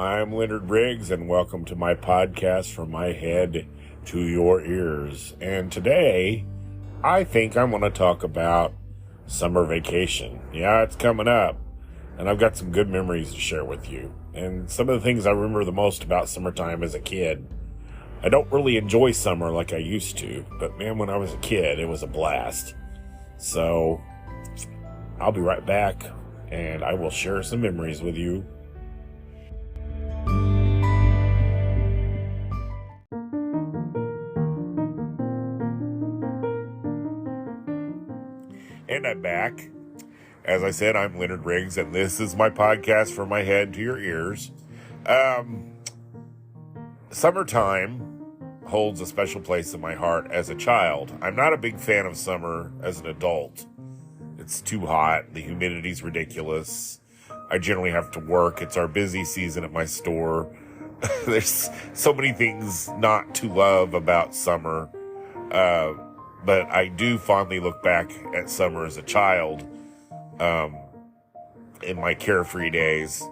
I'm Leonard Riggs, and welcome to my podcast From My Head to Your Ears. And today, I think I'm going to talk about summer vacation. Yeah, it's coming up, and I've got some good memories to share with you. And some of the things I remember the most about summertime as a kid. I don't really enjoy summer like I used to, but man, when I was a kid, it was a blast. So, I'll be right back, and I will share some memories with you. And I'm back. As I said, I'm Leonard Riggs, and this is my podcast From My Head to Your Ears. Summertime holds a special place in my heart as a child. I'm not a big fan of summer as an adult. It's too hot. The humidity's ridiculous. I generally have to work. It's our busy season at my store. There's so many things not to love about summer. But I do fondly look back at summer as a child, in my carefree days.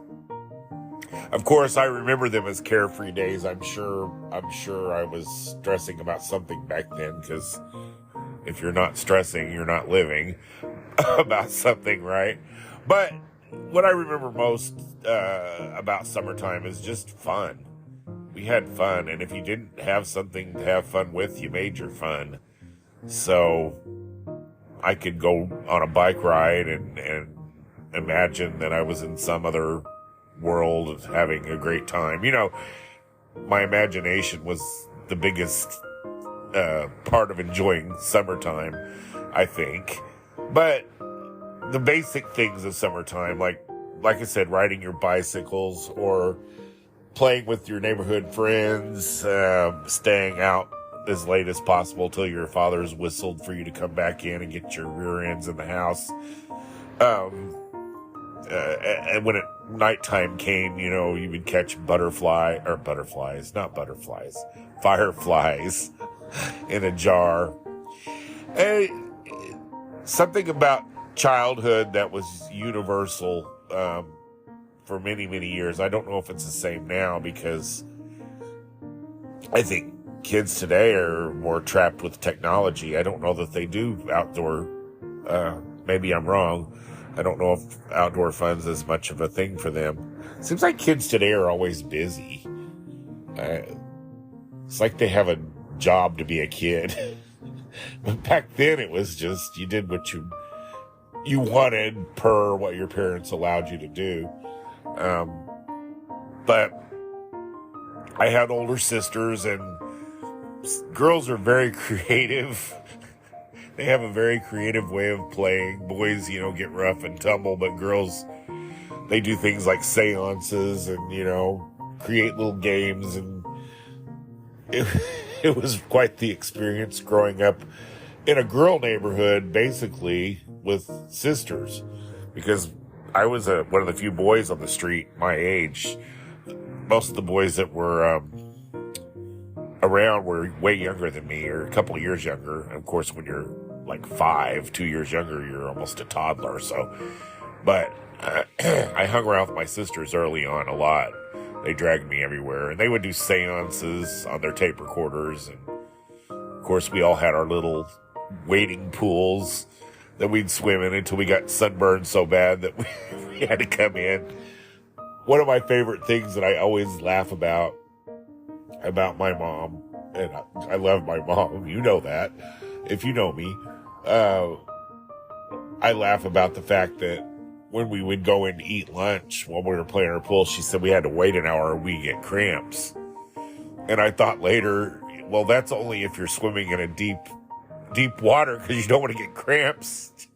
Of course, I remember them as carefree days. I'm sure I was stressing about something back then, because if you're not stressing, you're not living about something, right? But what I remember most about summertime is just fun. We had fun, and if you didn't have something to have fun with, you made your fun. So I could go on a bike ride and imagine that I was in some other world having a great time. You know, my imagination was the biggest part of enjoying summertime, I think. But the basic things of summertime, like I said, riding your bicycles or playing with your neighborhood friends, staying out as late as possible till your father's whistled for you to come back in and get your rear ends in the house. And when nighttime came, you know, you would catch fireflies in a jar. And something about childhood that was universal for many, many years. I don't know if it's the same now, because I think kids today are more trapped with technology. I don't know that they do outdoor. Maybe I'm wrong. I don't know if outdoor fun's as much of a thing for them. Seems like kids today are always busy. It's like they have a job to be a kid. But back then it was just, you did what you wanted per what your parents allowed you to do. But I had older sisters, and girls are very creative. They have a very creative way of playing. Boys, you know, get rough and tumble, but girls, they do things like seances and, you know, create little games. And it was quite the experience growing up in a girl neighborhood, basically, with sisters. Because I was one of the few boys on the street my age. Most of the boys that were around were way younger than me, or a couple of years younger. And of course, when you're like 2 years younger, you're almost a toddler. So, but I hung around with my sisters early on a lot. They dragged me everywhere, and they would do seances on their tape recorders. And of course, we all had our little wading pools that we'd swim in until we got sunburned so bad that we had to come in. One of my favorite things that I always laugh about my mom, and I love my mom, you know that, if you know me, I laugh about the fact that when we would go in to eat lunch while we were playing our pool, she said we had to wait an hour or we get cramps. And I thought later, well, that's only if you're swimming in a deep water, because you don't want to get cramps,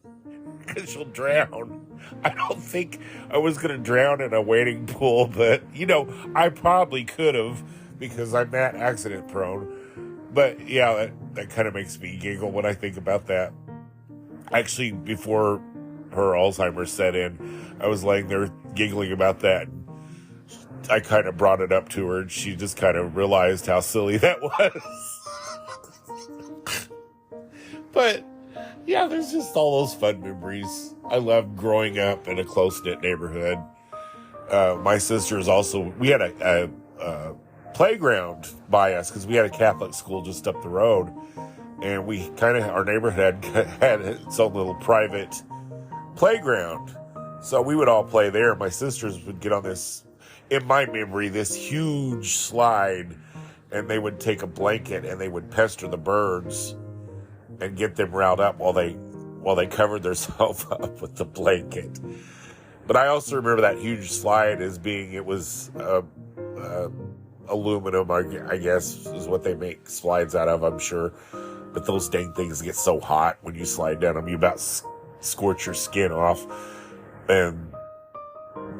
because you'll drown. I don't think I was going to drown in a wading pool, but, you know, I probably could have, because I'm that accident prone. But yeah, that kind of makes me giggle when I think about that. Actually, before her Alzheimer's set in, I was laying there giggling about that. I kind of brought it up to her, and she just kind of realized how silly that was. But yeah, there's just all those fun memories. I loved growing up in a close-knit neighborhood. My sisters also, we had a playground by us because we had a Catholic school just up the road. And we our neighborhood had its own little private playground. So we would all play there. My sisters would get on this, in my memory, this huge slide, and they would take a blanket and they would pester the birds and get them riled up while they covered themselves up with the blanket. But I also remember that huge slide as being, it was aluminum, I guess, is what they make slides out of, I'm sure. But those dang things get so hot when you slide down them, you about scorch your skin off. And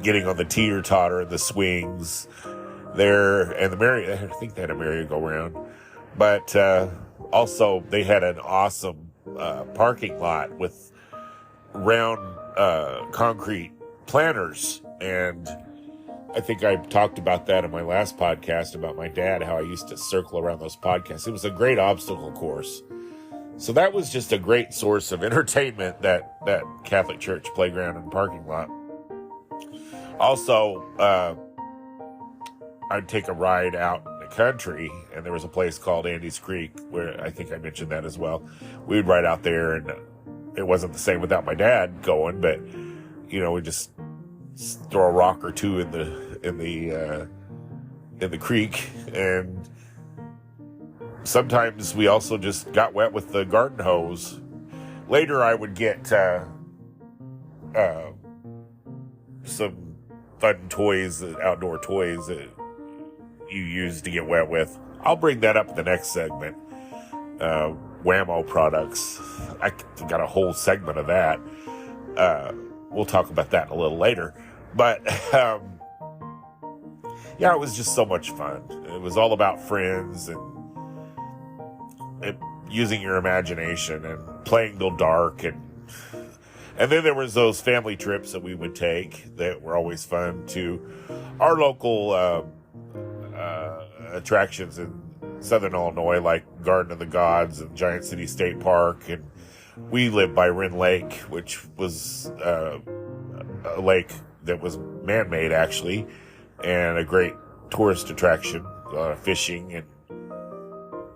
getting on the teeter-totter and the swings there, and I think they had a merry-go-round. But also, they had an awesome parking lot with round concrete planters. And I think I talked about that in my last podcast about my dad, how I used to circle around those podcasts. It was a great obstacle course. So that was just a great source of entertainment, that Catholic church playground and parking lot. Also, I'd take a ride out in the country, and there was a place called Andy's Creek, where I think I mentioned that as well. We would ride out there, and it wasn't the same without my dad going, but, we just throw a rock or two in the creek, and sometimes we also just got wet with the garden hose. Later, I would get some fun toys, outdoor toys that you use to get wet with. I'll bring that up in the next segment. Whammo products. I got a whole segment of that. We'll talk about that a little later. But, yeah, it was just so much fun. It was all about friends and using your imagination and playing till dark. And then there was those family trips that we would take that were always fun to our local attractions in Southern Illinois, like Garden of the Gods and Giant City State Park. And we lived by Wren Lake, which was a lake that was man-made, actually, and a great tourist attraction. Fishing, and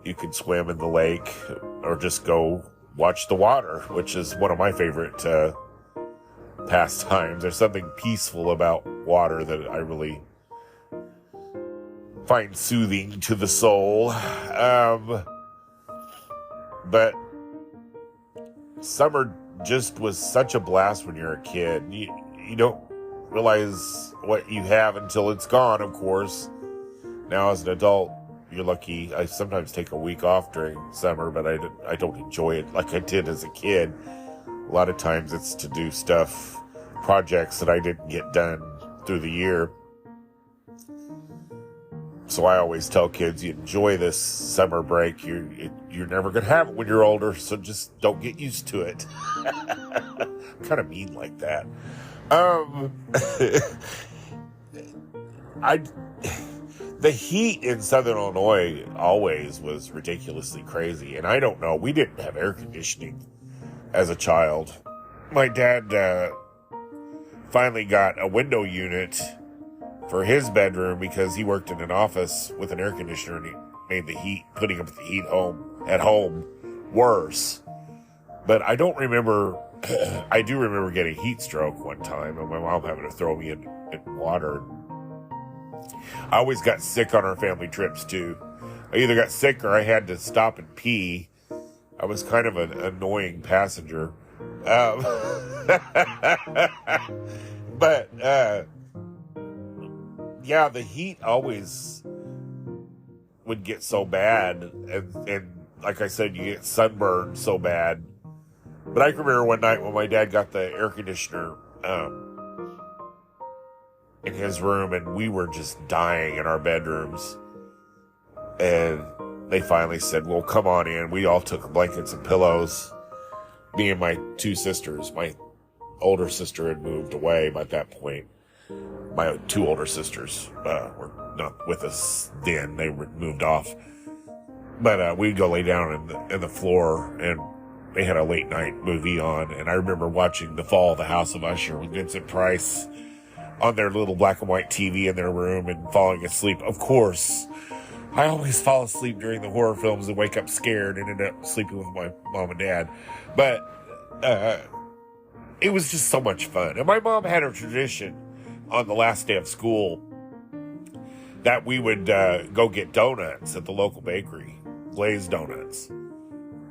you could swim in the lake or just go watch the water, which is one of my favorite pastimes. There's something peaceful about water that I really find soothing to the soul. But summer just was such a blast when you're a kid. You don't realize what you have until it's gone, of course. Now as an adult, you're lucky. I sometimes take a week off during summer, but I don't enjoy it like I did as a kid. A lot of times it's to do projects that I didn't get done through the year. So I always tell kids, you enjoy this summer break. You're never going to have it when you're older, so just don't get used to it. Kind of mean like that. The heat in Southern Illinois always was ridiculously crazy, and I don't know. We didn't have air conditioning as a child. My dad finally got a window unit for his bedroom because he worked in an office with an air conditioner, and he made putting up the heat at home worse. But I don't remember. I do remember getting heat stroke one time, and my mom having to throw me in water. I always got sick on our family trips too. I either got sick or I had to stop and pee. I was kind of an annoying passenger. But yeah, the heat always would get so bad, and like I said, you get sunburned so bad. But I can remember one night when my dad got the air conditioner in his room, and we were just dying in our bedrooms. And they finally said, well, come on in. We all took blankets and pillows. Me and my two sisters. My older sister had moved away by that point. My two older sisters were not with us then. They moved off. But we'd go lay down in the floor, and they had a late night movie on. And I remember watching The Fall of the House of Usher with Vincent Price on their little black and white TV in their room and falling asleep. Of course, I always fall asleep during the horror films and wake up scared and end up sleeping with my mom and dad. But it was just so much fun. And my mom had a tradition on the last day of school that we would go get donuts at the local bakery, glazed donuts.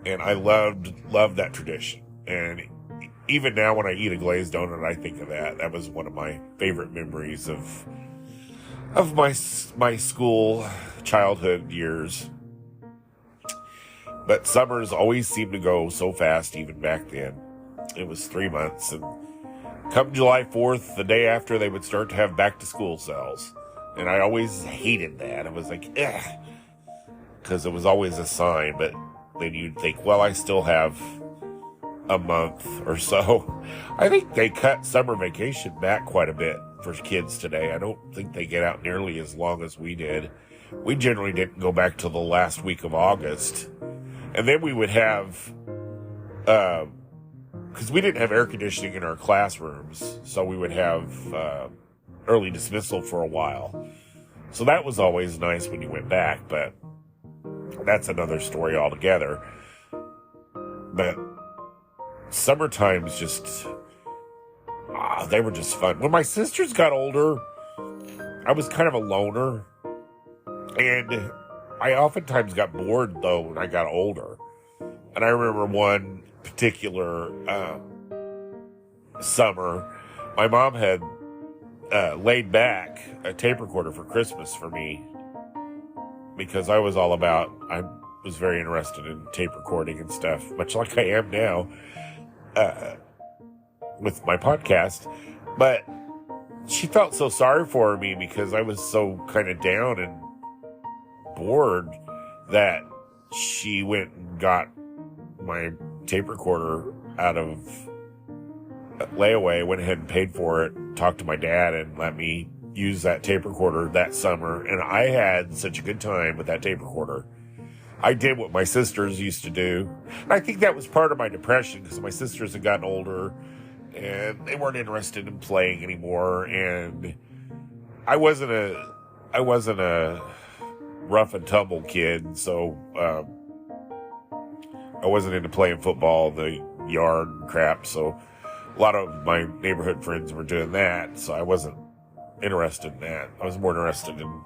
And I loved that tradition. And even now when I eat a glazed donut, I think of that. That was one of my favorite memories of my school childhood years. But summers always seemed to go so fast, even back then. It was 3 months, and come July 4th, the day after, they would start to have back to school sales. And I always hated that. I was like, ugh, because it was always a sign, but then you'd think, well, I still have a month or so. I think they cut summer vacation back quite a bit for kids today. I don't think they get out nearly as long as we did. We generally didn't go back till the last week of August. And then we would have, because we didn't have air conditioning in our classrooms, so we would have early dismissal for a while. So that was always nice when you went back, but that's another story altogether. But summertime's just, they were just fun. When my sisters got older, I was kind of a loner, and I oftentimes got bored, though, when I got older. And I remember one particular summer, my mom had laid back a tape recorder for Christmas for me, because I was very interested in tape recording and stuff, much like I am now with my podcast. But she felt so sorry for me because I was so kind of down and bored that she went and got my tape recorder out of layaway, went ahead and paid for it, talked to my dad, and let me use that tape recorder that summer. And I had such a good time with that tape recorder. I did what my sisters used to do. And I think that was part of my depression, because my sisters had gotten older and they weren't interested in playing anymore. And I wasn't a rough and tumble kid, so I wasn't into playing football in the yard and crap. So a lot of my neighborhood friends were doing that, so I wasn't interested in that. I was more interested in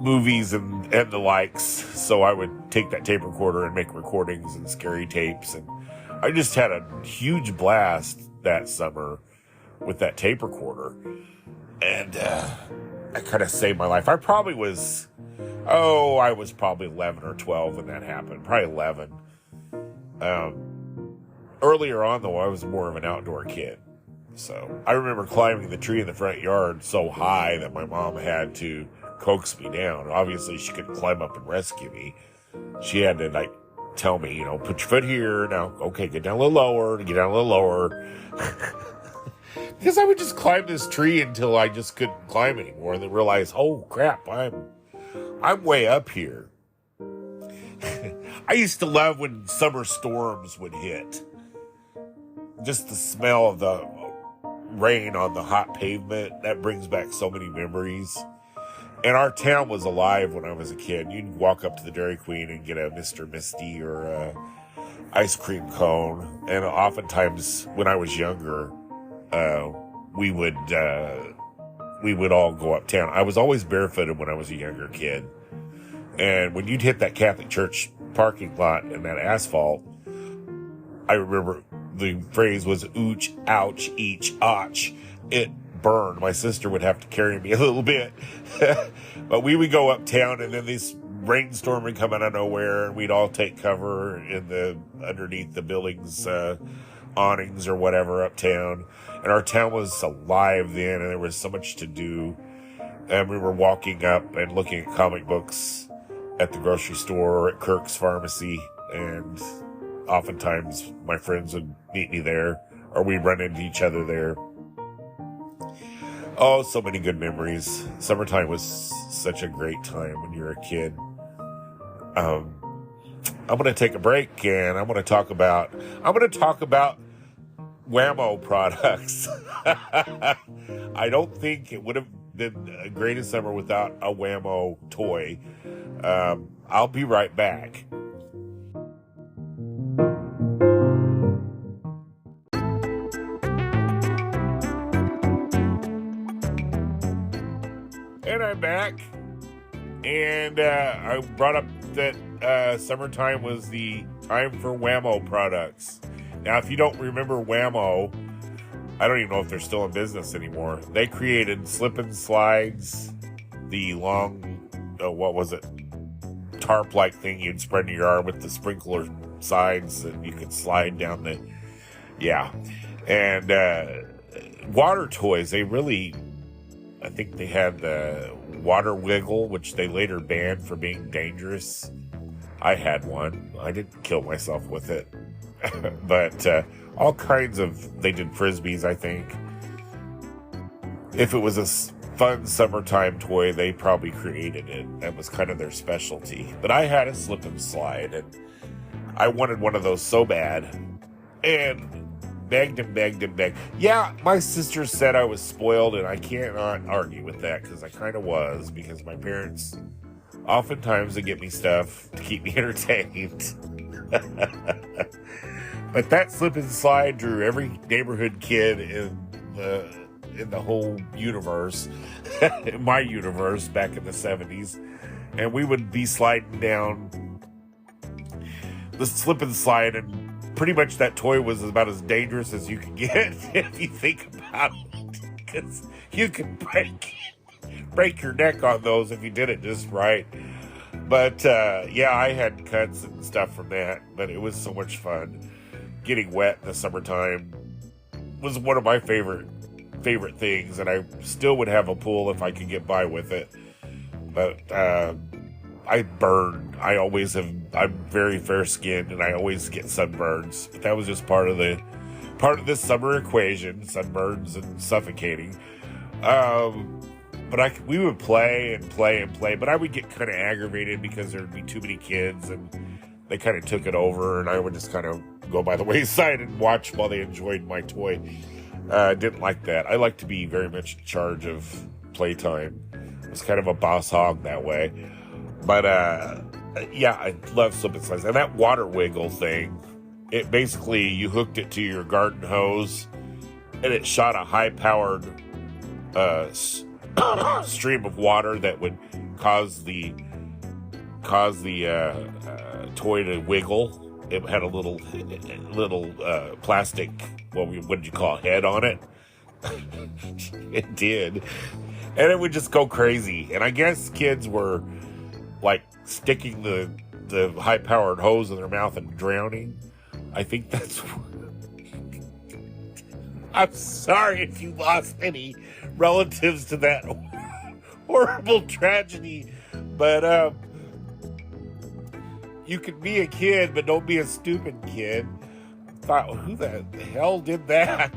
movies and the likes. So I would take that tape recorder and make recordings and scary tapes, and I just had a huge blast that summer with that tape recorder. And I kind of saved my life. I was probably 11 or 12 when that happened. Probably 11. Earlier on, though, I was more of an outdoor kid. So I remember climbing the tree in the front yard so high that my mom had to coax me down. Obviously, she couldn't climb up and rescue me. She had to, tell me, put your foot here. Now, okay, get down a little lower, get down a little lower. Because I would just climb this tree until I just couldn't climb anymore, and then realize, oh crap, I'm way up here. I used to love when summer storms would hit. Just the smell of the rain on the hot pavement, that brings back so many memories. And our town was alive when I was a kid. You'd walk up to the Dairy Queen and get a Mr. Misty or a ice cream cone. And oftentimes when I was younger, we would all go uptown. I was always barefooted when I was a younger kid. And when you'd hit that Catholic church parking lot and that asphalt, I remember the phrase was ooch, ouch, each, och. It burned. My sister would have to carry me a little bit. But we would go uptown, and then this rainstorm would come out of nowhere, and we'd all take cover underneath the buildings, awnings or whatever uptown. And our town was alive then, and there was so much to do. And we were walking up and looking at comic books at the grocery store or at Kirk's Pharmacy, and oftentimes my friends would meet me there, or we'd run into each other there. Oh, so many good memories. Summertime was such a great time when you're a kid. I'm going to take a break, and I'm going to talk about Whammo products. I don't think it would have been a greatest summer without a Whammo toy. I'll be right back. And I'm back. And I brought up that summertime was the time for Whammo products. Now, if you don't remember Whammo, I don't even know if they're still in business anymore. They created slip and slides, the long, what was it, tarp-like thing you'd spread in your yard with the sprinkler sides that you could slide down the, yeah. And water toys, they really, I think they had the water wiggle, which they later banned for being dangerous. I had one. I didn't kill myself with it. But all kinds of, they did frisbees, I think. If it was a fun summertime toy, they probably created it. That was kind of their specialty. But I had a slip and slide, and I wanted one of those so bad. And begged. Yeah, my sister said I was spoiled, and I cannot argue with that, because I kind of was, because my parents oftentimes would get me stuff to keep me entertained. But that slip and slide drew every neighborhood kid in the whole universe, my universe back in the 70s. And we would be sliding down the slip and slide, and pretty much that toy was about as dangerous as you could get if you think about it. Because you could break your neck on those if you did it just right. But yeah, I had cuts and stuff from that, but it was so much fun. Getting wet in the summertime was one of my favorite things, and I still would have a pool if I could get by with it. But I burn. I'm very fair skinned, and I always get sunburns. But that was just part of this summer equation: sunburns and suffocating. But we would play, but I would get kind of aggravated because there would be too many kids, and they kind of took it over, and I would just kind of go by the wayside and watch while they enjoyed my toy. Didn't like that. I like to be very much in charge of playtime. I was kind of a boss hog that way. But yeah, I love slip and slides. And that water wiggle thing, it basically, you hooked it to your garden hose, and it shot a high-powered stream of water that would cause the toy to wiggle. It had a little plastic, what did you call it, head on it? It did. And it would just go crazy. And I guess kids were like sticking the high-powered hose in their mouth and drowning. I think that's I'm sorry if you lost any relatives to that horrible tragedy, but you can be a kid, but don't be a stupid kid. I thought, well, who the hell did that?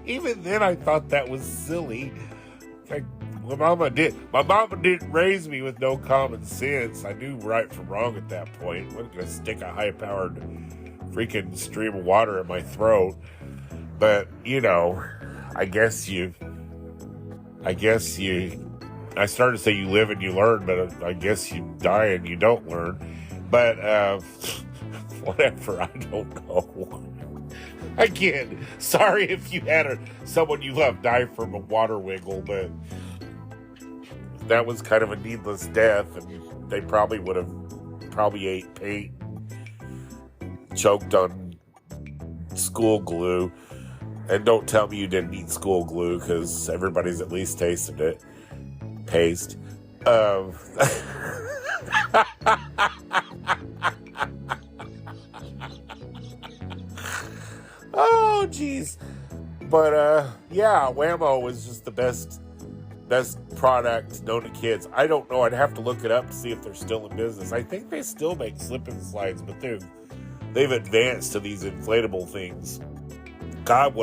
Even then, I thought that was silly. Like, my mama didn't raise me with no common sense. I knew right from wrong at that point. I wasn't gonna stick a high-powered freaking stream of water in my throat. But I started to say you live and you learn, but I guess you die and you don't learn. But whatever, I don't know. Again, sorry if you had someone you love die from a water wiggle, but that was kind of a needless death, and they probably would have ate paint, choked on school glue. And don't tell me you didn't eat school glue, because everybody's at least tasted it. Paste. Oh, jeez. But, yeah, Whammo was just the best product known to kids. I don't know. I'd have to look it up to see if they're still in business. I think they still make slip and slides, but they've advanced to these inflatable things. God,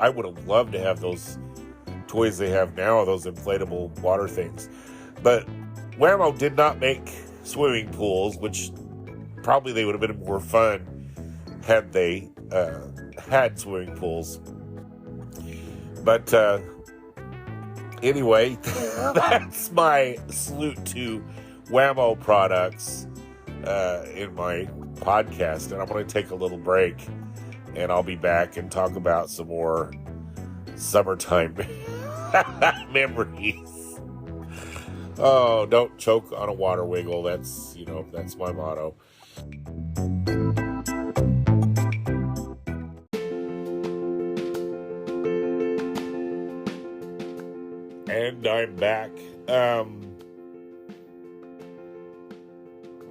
I would have loved to have those toys they have now, those inflatable water things. But Whammo did not make swimming pools, which probably they would have been more fun had they had swimming pools. But anyway, that's my salute to Wham-O products in my podcast. And I'm going to take a little break, and I'll be back and talk about some more summertime memories. Oh, don't choke on a water wiggle. That's my motto. And I'm back.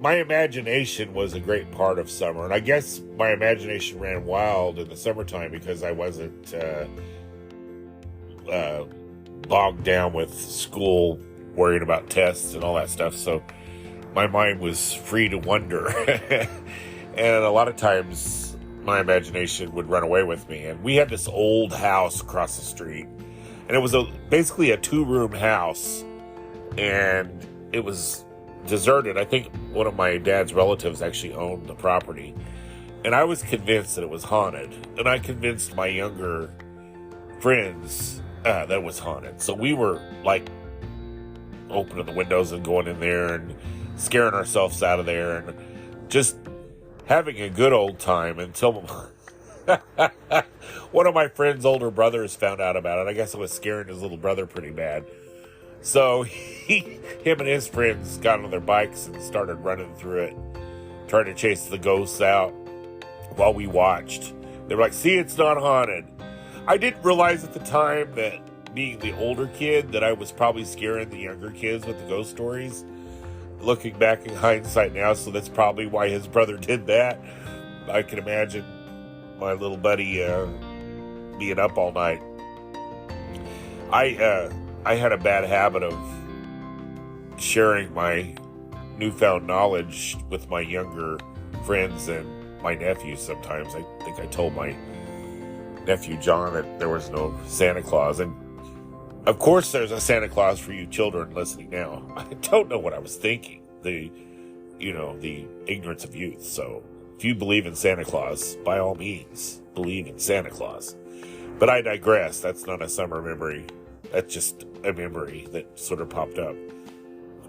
My imagination was a great part of summer, and I guess my imagination ran wild in the summertime because I wasn't bogged down with school, worrying about tests and all that stuff. So my mind was free to wonder. And a lot of times my imagination would run away with me. And we had this old house across the street, and it was basically a 2-room house, and it was deserted. I think one of my dad's relatives actually owned the property, and I was convinced that it was haunted, and I convinced my younger friends that it was haunted. So we were like opening the windows and going in there and scaring ourselves out of there and just having a good old time until one of my friend's older brothers found out about it. I guess it was scaring his little brother pretty bad. So him and his friends got on their bikes and started running through it, trying to chase the ghosts out while we watched. They were like, "See, it's not haunted." I didn't realize at the time that, being the older kid, that I was probably scaring the younger kids with the ghost stories. Looking back in hindsight now, so that's probably why his brother did that. I can imagine my little buddy being up all night. I had a bad habit of sharing my newfound knowledge with my younger friends and my nephews sometimes. I think I told my nephew John that there was no Santa Claus, and of course there's a Santa Claus for you children listening now. I don't know what I was thinking. The ignorance of youth. So if you believe in Santa Claus, by all means, believe in Santa Claus. But I digress. That's not a summer memory. That's just a memory that sort of popped up.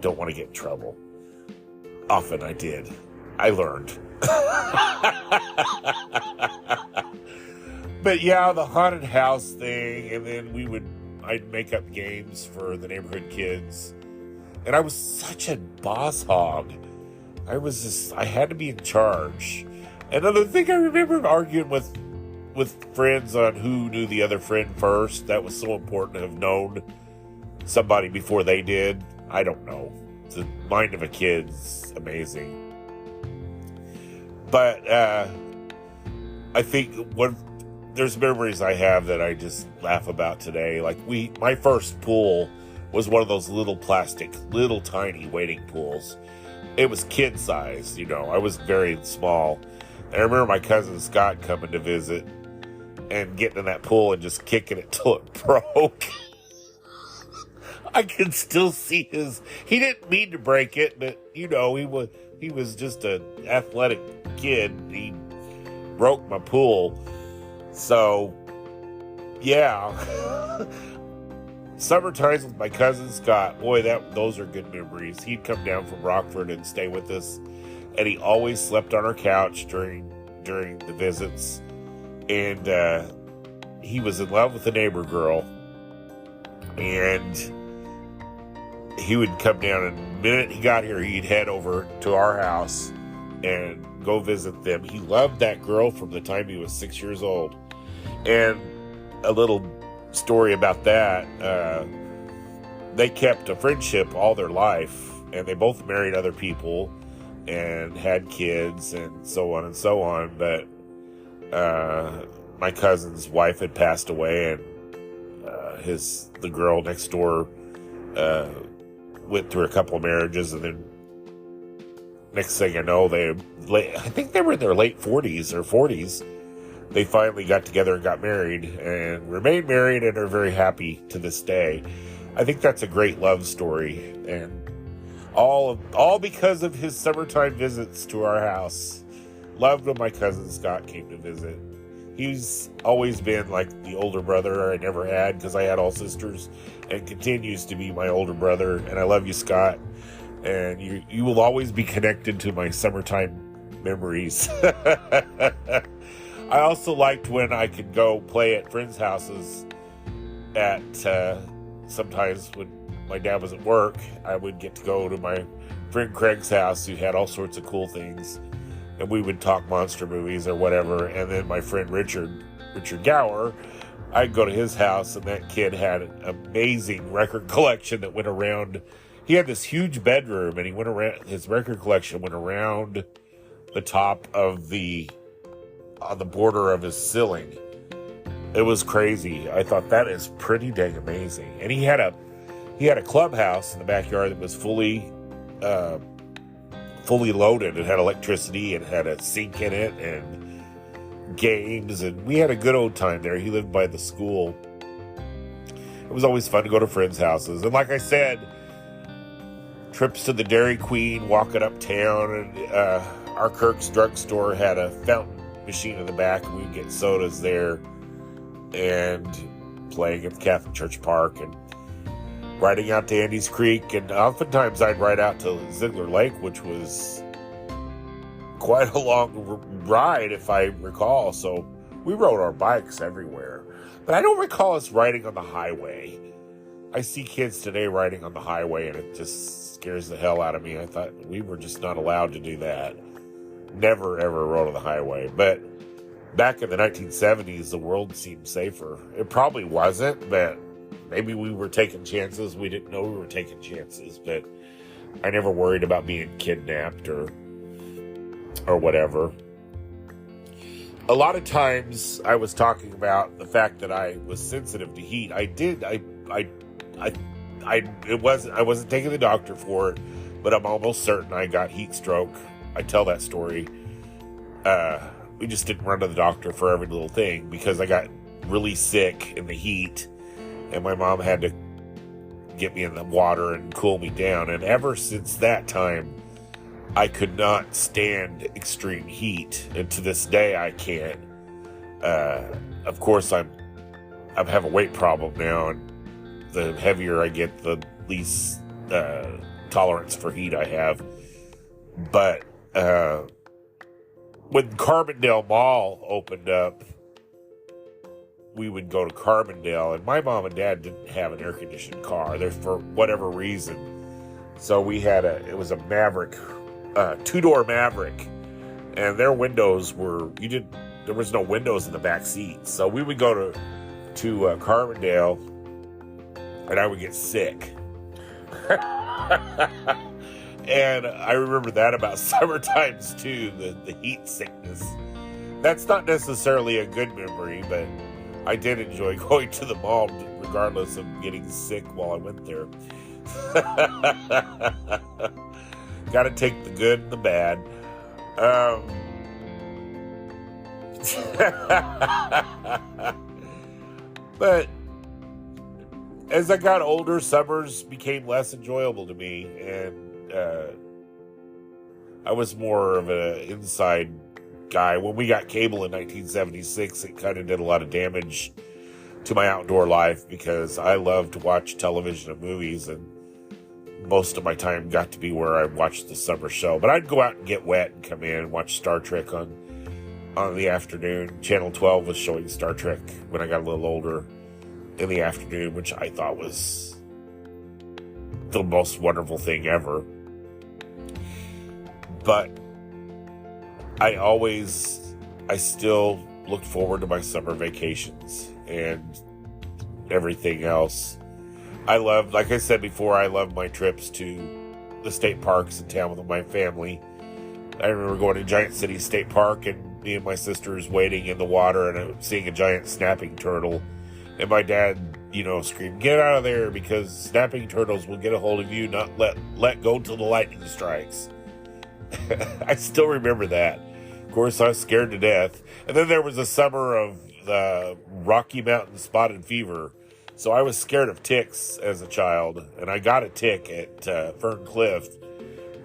Don't want to get in trouble. Often I did. I learned. But yeah, the haunted house thing, and then I'd make up games for the neighborhood kids. And I was such a boss hog. I had to be in charge. Another thing, I remember arguing with friends on who knew the other friend first. That was so important to have known somebody before they did. I don't know. The mind of a kid's amazing. But I think there's memories I have that I just laugh about today. Like my first pool was one of those little plastic, little tiny wading pools. It was kid size, I was very small. And I remember my cousin Scott coming to visit and getting in that pool and just kicking it till it broke. I can still see he didn't mean to break it, but he was just an athletic kid. He broke my pool. So, yeah. Summer times with my cousin Scott, boy, those are good memories. He'd come down from Rockford and stay with us, and he always slept on our couch during the visits. And he was in love with a neighbor girl, and he would come down, and the minute he got here, he'd head over to our house and go visit them. He loved that girl from the time he was 6 years old. And a little story about that, they kept a friendship all their life, and they both married other people and had kids and so on and so on. But my cousin's wife had passed away, and the girl next door went through a couple of marriages, and then next thing I know, I think they were in their late 40s or 40s. They finally got together and got married and remained married and are very happy to this day. I think that's a great love story, and all because of his summertime visits to our house. Loved when my cousin Scott came to visit. He's always been like the older brother I never had because I had all sisters, and continues to be my older brother. And I love you, Scott. And you will always be connected to my summertime memories. I also liked when I could go play at friends' houses at sometimes when my dad was at work. I would get to go to my friend Craig's house, who had all sorts of cool things, and we would talk monster movies or whatever. And then my friend Richard Gower, I'd go to his house, and that kid had an amazing record collection that went around. He had this huge bedroom, and his record collection went around the top of on the border of his ceiling. It was crazy. I thought that is pretty dang amazing. And he had a clubhouse in the backyard that was fully loaded. It had electricity, and had a sink in it, and games, and we had a good old time there. He lived by the school. It was always fun to go to friends' houses. And like I said, trips to the Dairy Queen, walking uptown, and our Kirk's drugstore had a fountain machine in the back, and we'd get sodas there, and playing at the Catholic Church Park, and riding out to Andy's Creek. And oftentimes I'd ride out to Ziegler Lake, which was quite a long ride if I recall. So we rode our bikes everywhere, but I don't recall us riding on the highway. I see kids today riding on the highway, and it just scares the hell out of me. I thought we were just not allowed to do that. Never, ever rode on the highway. But back in the 1970s, the world seemed safer. It probably wasn't, but maybe we were taking chances. We didn't know we were taking chances, but I never worried about being kidnapped or whatever. A lot of times I was talking about the fact that I was sensitive to heat. I wasn't taking the doctor for it, but I'm almost certain I got heat stroke. I tell that story. We just didn't run to the doctor for every little thing because I got really sick in the heat, and my mom had to get me in the water and cool me down. And ever since that time, I could not stand extreme heat, and to this day I can't. Of course, I have a weight problem now, and the heavier I get, the least tolerance for heat I have. But when Carbondale Mall opened up, we would go to Carbondale, and my mom and dad didn't have an air-conditioned car there for whatever reason. So we had it was a Maverick, two-door Maverick, and their windows there was no windows in the back seat. So we would go to Carbondale, and I would get sick. And I remember that about summer times too, the heat sickness. That's not necessarily a good memory, but I did enjoy going to the mall regardless of getting sick while I went there. Gotta take the good and the bad. But as I got older, summers became less enjoyable to me, and I was more of an inside guy. When we got cable in 1976, it kind of did a lot of damage to my outdoor life because I love to watch television and movies, and most of my time got to be where I watched the summer show. But I'd go out and get wet and come in and watch Star Trek on the afternoon. Channel 12 was showing Star Trek when I got a little older in the afternoon, which I thought was the most wonderful thing ever. But I still looked forward to my summer vacations and everything else. Like I said before, I love my trips to the state parks in town with my family. I remember going to Giant City State Park, and me and my sisters wading in the water and seeing a giant snapping turtle. And my dad, screamed, "Get out of there, because snapping turtles will get a hold of you, not let go till the lightning strikes." I still remember that. Of course, I was scared to death. And then there was a summer of the Rocky Mountain spotted fever. So I was scared of ticks as a child. And I got a tick at Fern Cliff.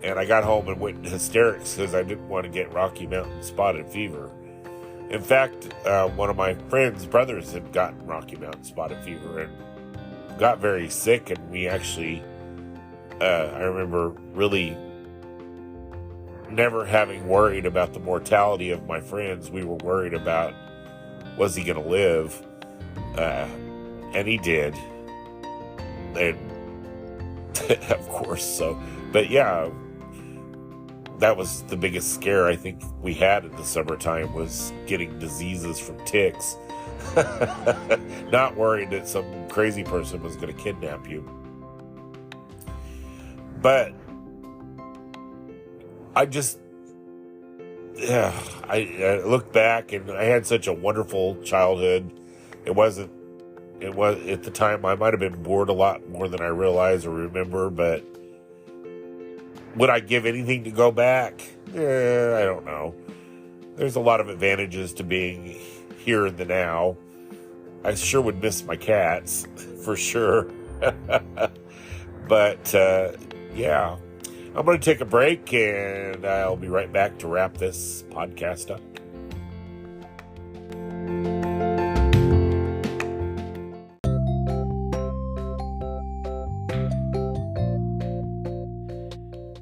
And I got home and went into hysterics because I didn't want to get Rocky Mountain spotted fever. In fact, one of my friend's brothers had gotten Rocky Mountain spotted fever and got very sick, and we actually, I remember really never having worried about the mortality of my friends. We were worried about, was he going to live? And he did. And of course, so. But yeah, that was the biggest scare I think we had in the summertime, was getting diseases from ticks. Not worried that some crazy person was going to kidnap you. But I just, I look back and I had such a wonderful childhood. It was at the time, I might have been bored a lot more than I realize or remember, but would I give anything to go back? I don't know. There's a lot of advantages to being here in the now. I sure would miss my cats, for sure. But, yeah. I'm going to take a break, and I'll be right back to wrap this podcast up.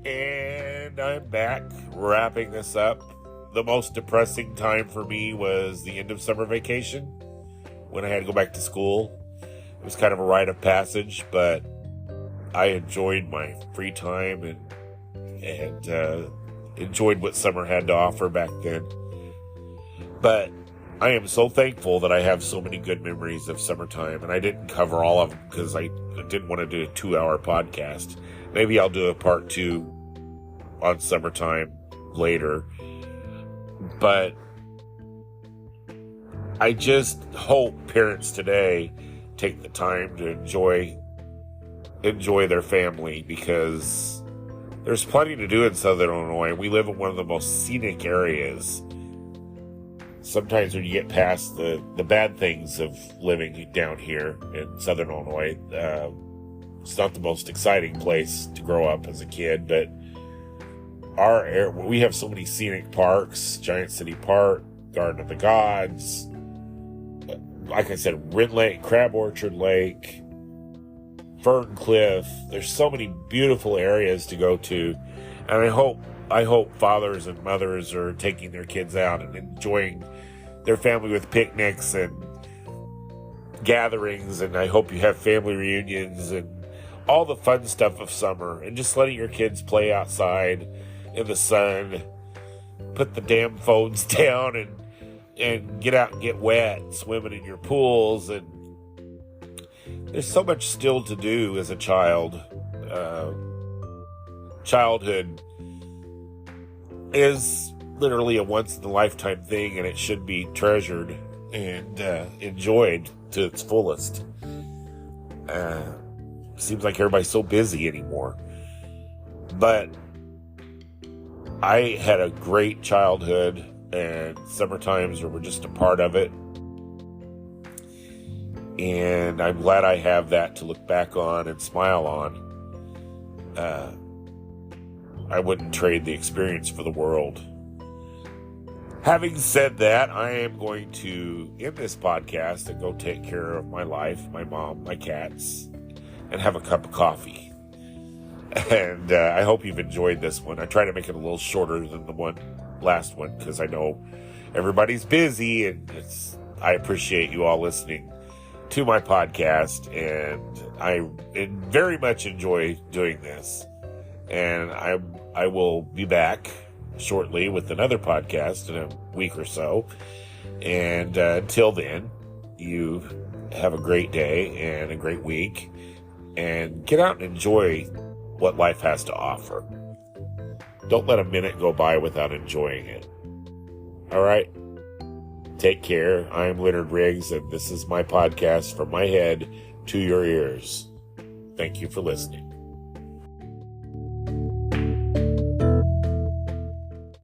And I'm back, wrapping this up. The most depressing time for me was the end of summer vacation, when I had to go back to school. It was kind of a rite of passage, but I enjoyed my free time and enjoyed what summer had to offer back then. But I am so thankful that I have so many good memories of summertime, and I didn't cover all of them because I didn't want to do a 2-hour podcast. Maybe I'll do a part 2 on summertime later. But I just hope parents today take the time to enjoy their family, because there's plenty to do in Southern Illinois. We live in one of the most scenic areas. Sometimes when you get past the bad things of living down here in Southern Illinois, it's not the most exciting place to grow up as a kid, but we have so many scenic parks: Giant City Park, Garden of the Gods, like I said, Wren Lake, Crab Orchard Lake, Fern Cliff. There's so many beautiful areas to go to, and I hope fathers and mothers are taking their kids out and enjoying their family with picnics and gatherings, and I hope you have family reunions and all the fun stuff of summer, and just letting your kids play outside in the sun, put the damn phones down and get out and get wet, swimming in your pools. And there's so much still to do as a child. Childhood is literally a once-in-a-lifetime thing, and it should be treasured and enjoyed to its fullest. Seems like everybody's so busy anymore. But I had a great childhood, and summer times were just a part of it. And I'm glad I have that to look back on and smile on. I wouldn't trade the experience for the world. Having said that, I am going to end this podcast and go take care of my life, my mom, my cats, and have a cup of coffee. And I hope you've enjoyed this one. I try to make it a little shorter than the last one, because I know everybody's busy, and I appreciate you all listening to my podcast, and I very much enjoy doing this. And I will be back shortly with another podcast in a week or so. And until then, you have a great day and a great week, and get out and enjoy what life has to offer. Don't let a minute go by without enjoying it. All right? Take care. I'm Leonard Riggs, and this is my podcast, From My Head to Your Ears. Thank you for listening.